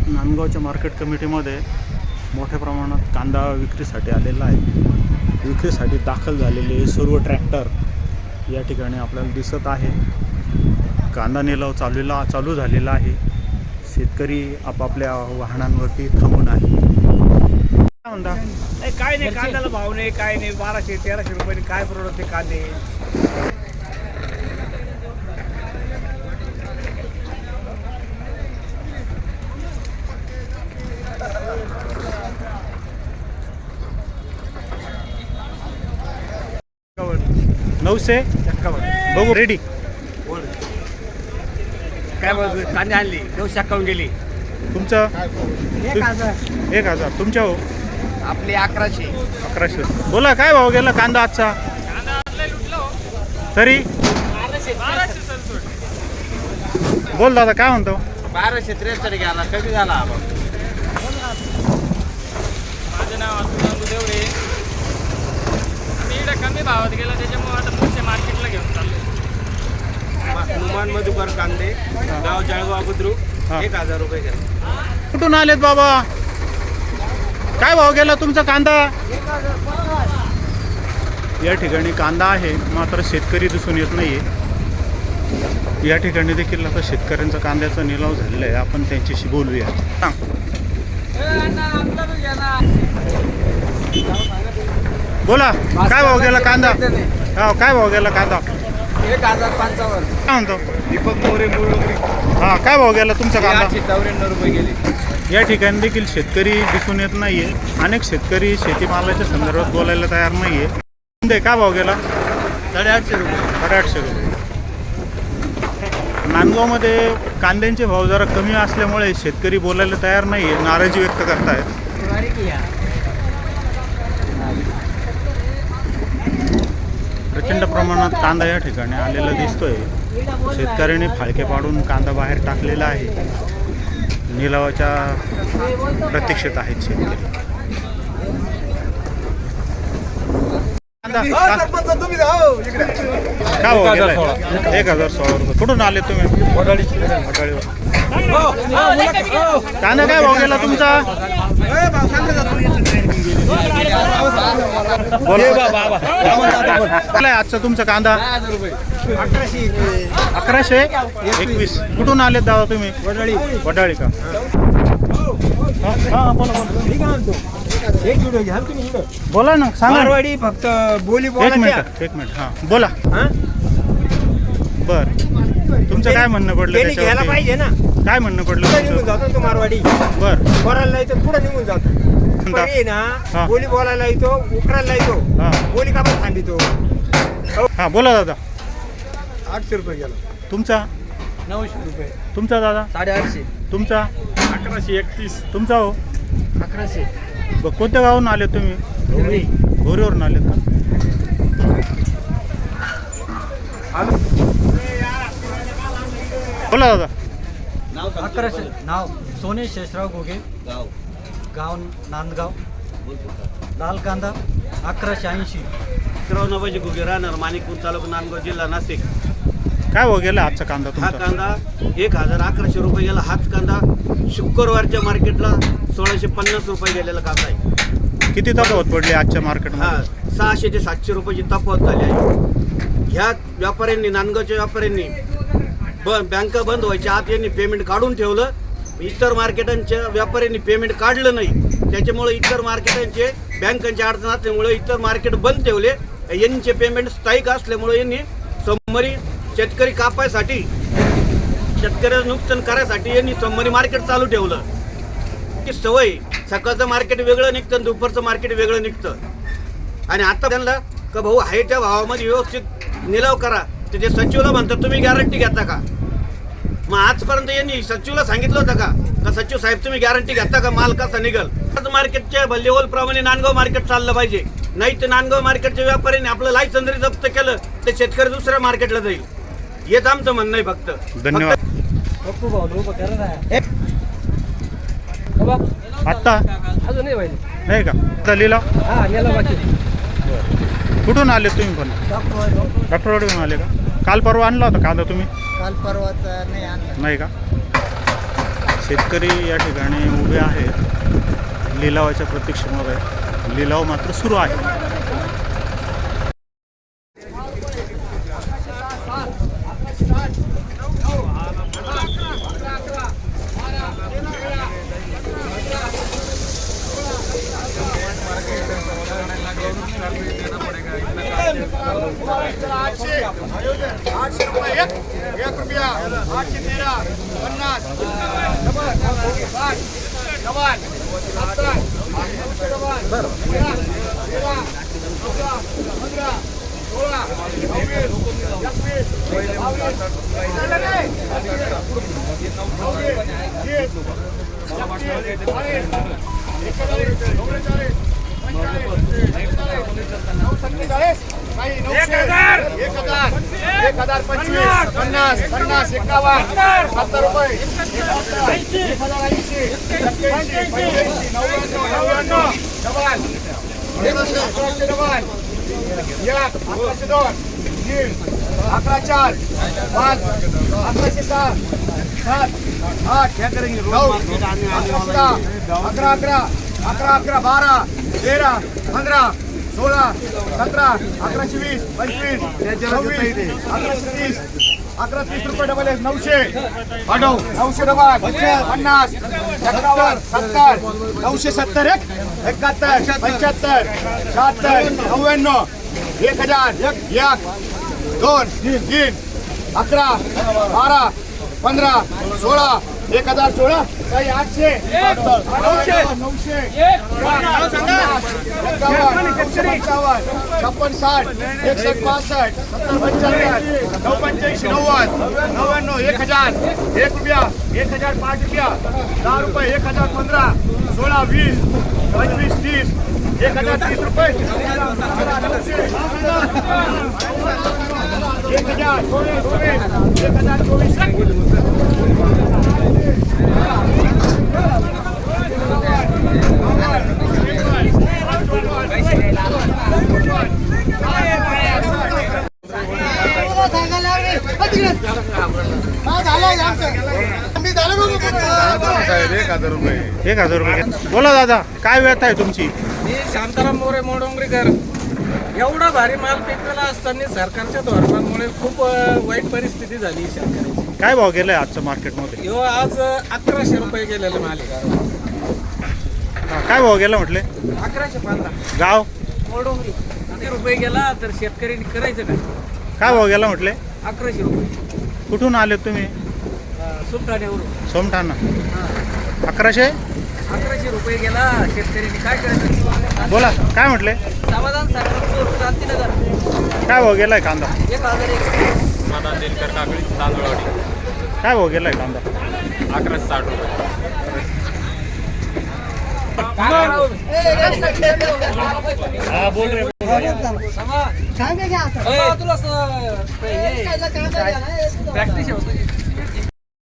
नांदगावच्या market कमिटीमध्ये मोठ्या प्रमाणात कांदा विक्रीसाठी आलेला आहे। विक्रीसाठी दाखल झालेले सर्व ट्रॅक्टर या ठिकाणी आपल्याला दिसत आहे। कांदा निलाव चालू झालेला आहे। शेतकरी आपापल्या वाहनांवरती थांबून आहे। काय म्हणता? काय नाही, कांद्याला भाव नाही, काय नाही, 1200-1300 रुपये काय परवडते कांदे। नऊशे बघू रेडी काय कांदे आणली 951 गेली। तुमचं 1000 तुमच्या हो आपली 1100 बोला काय भाव गेला कांदा आजचा तरी बोल दादा काय म्हणतो 1263 गेला कमी झाला। माझं नाव अतुल देवरे। मी इकडे कमी भावात गेला त्याच्यामुळे आता पुढच्या मार्केटला घेऊन चाललो। हनुमान मधुकर कांदे गाव जळगाव बुद्रुक 1000 रुपये गेला। कुठून आलेत बाबा? काय भाव गेला तुमचा कांदा? या ठिकाणी कांदा आहे मात्र शेतकरी दिसून येत नाहीये। या ठिकाणी देखील आता शेतकऱ्यांचा कांद्याचा निलाव झालेला आहे। आपण त्यांच्याशी बोलूया। बोला काय भाव गेला कांदा? काय भाव गेला कांदा? 1055 काय म्हणतो दीपक मोरे मुळगरी। काय भाव गेला तुमचा कांदा? 854 रुपये गेले। या ठिकाणी देखील शेतकरी दिसून येत नाहीये। अनेक शेतकरी शेतीमालाच्या संदर्भात बोलायला तयार नाहीये। काय भाव गेला? 850 रुपये। 850 रुपये। नांदगावमध्ये कांद्यांचे भाव जरा कमी असल्यामुळे शेतकरी बोलायला तयार नाहीये, नाराजी व्यक्त करतायत। प्रचंड प्रमाणात कांदा या ठिकाणी आलेला दिसतोय। शेतकऱ्यांनी फाळके पाडून कांदा बाहेर टाकलेला आहे। निलावाच्या प्रतीक्षेत आहेत शेतकरी। काय भाव गेलाय? 1016 रुपये। कुठून आले तुम्ही? वडाळीवर। कांदा काय भाव गेला तुमचा? आजचा तुमचा कांदा 1121। कुठून आलेत दादा तुम्ही? वडाळी का? बोला ना, सांगा। मारवाडी फक्त बोली एक मिनिट हां बोला। बर तुमचं काय म्हणणं पडलं घ्यायला त्याच्यावरती? पाहिजे ना। काय म्हणणं पडलं निघून तुमचं? जातो तो मारवाडी। बर बोलायला येतो पुढे निघून जातो। पण ये हा. ना बोली बोलायला येतो, उकरायला येतो, हा. बोली का पण थांबितो। हां बोला दादा। 800 रुपये गेला। तुमचा 900 रुपये। तुमचा दादा 850। तुमचा 1131। तुमचा हो 1100। कोणत्या गावून आले तुम्ही? घोरीवरून आलेत का? बोला दादा। 1100 नाव सोने शेषराव घोगे, गाव नांदगाव। लाल कांदा 1180। नवाजी घुगे राहणार माणिकपूर तालुका नांदगाव जिल्हा नाशिक। काय भाव गेला आजचा कांदा हा तुमचा? कांदा 1111 रुपये गेला। हाच कांदा शुक्रवारच्या मार्केटला 1650 रुपये गेलेला कांदा आहे। किती तफावत पडली आजच्या हा मार्केटमध्ये? 600 ते 700 रुपयाची तफावत झाली आहे। ह्या व्यापाऱ्यांनी, नांदगावच्या व्यापाऱ्यांनी बँका बंद व्हायच्या आत यांनी पेमेंट काढून ठेवलं। इतर मार्केटांच्या व्यापाऱ्यांनी पेमेंट काढलं नाही, त्याच्यामुळे इतर मार्केटांचे बँकांच्या अडचण असल्यामुळे इतर मार्केट बंद ठेवले। यांचे पेमेंट स्थायिक असल्यामुळे यांनी सोमवारी शेतकरी कापायसाठी, शेतकऱ्याचं नुकसान करायसाठी यांनी सोमवारी मार्केट चालू ठेवलं। की सवय सकाळचं मार्केट वेगळं निघतं, दुपारचं मार्केट वेगळं निघतं। आणि आता त्यांना का भाऊ आहे त्या भावामध्ये व्यवस्थित निलाव करा, तर ते सचिवला म्हणतात तुम्ही गॅरंटी घेता का? मग आजपर्यंत यांनी सचिवला सांगितलं होतं का सचिव साहेब तुम्ही गॅरंटी घेता का माल कसा निघल? मार्केटच्या लेवल प्रमाणे नांदगाव मार्केट चाललं पाहिजे, नाही तर नांदगाव मार्केटच्या व्यापाऱ्यांनी आपलं लायसन जरी जप्त केलं तर शेतकरी दुसऱ्या मार्केटला जाईल। हेच आमचं म्हणणं आहे फक्त। धन्यवाद। आत्ता अजून नाही का दलीला? बाकी कुठून आले तुम्ही? पण डॉक्टरवाडीहून आले का? काल परवा आणला होता कांदा तुम्ही? काल परवाचा नाही आणला। नाही का? शेतकरी या ठिकाणी उभे आहेत लिलावाच्या प्रतीक्षेमध्ये. लिलाव मात्र सुरू आहे. रुपये डबल आहे 900 पाठव 900 डबल 50 51 70 970 71 75 76 99 1000 1 2 3 11 12 15 16 1016 काही 800 900 900 छप्पन 60 61 65 70 75 85 90 99 1000 1 रुपया 1000 5 रुपया 10 रुपये 1015 16 20 25 30 1030 रुपये 1000 रुपये. बोला दादा, काय व्यथा आहे तुमची? मी शांताराम मोरे मोडोंगरीकर. एवढा भारी माल पिकलेला असताना सरकारच्या धोरणामुळे खूप वाईट परिस्थिती झाली शेतकऱ्याची. काय भाव गेलाय आजच्या मार्केटमध्ये? ह्यो आज 1100 रुपये गेलेला माल आहे. काय भाव गेला म्हटले? 1115. गाव मोडोंगरी 11 रुपये गेला तर शेतकऱ्यांनी करायचं काय? काय भाव गेला म्हटले? 1100 रुपये. कुठून आले तुम्ही? सुलतानेवरून. सोमठाणा. 1100 रुपये गेला, शेतकऱ्यांनी काय करायचं? बोला, काय म्हटले? समाधान काय भाव गेलाय कांदा? 1001. समाधान दिनकर काकडी तांदूळवाडी काय भाव गेलाय कांदा? 1160 रुपये. हा बोल रे. तुला प्रॅक्टिस होतं.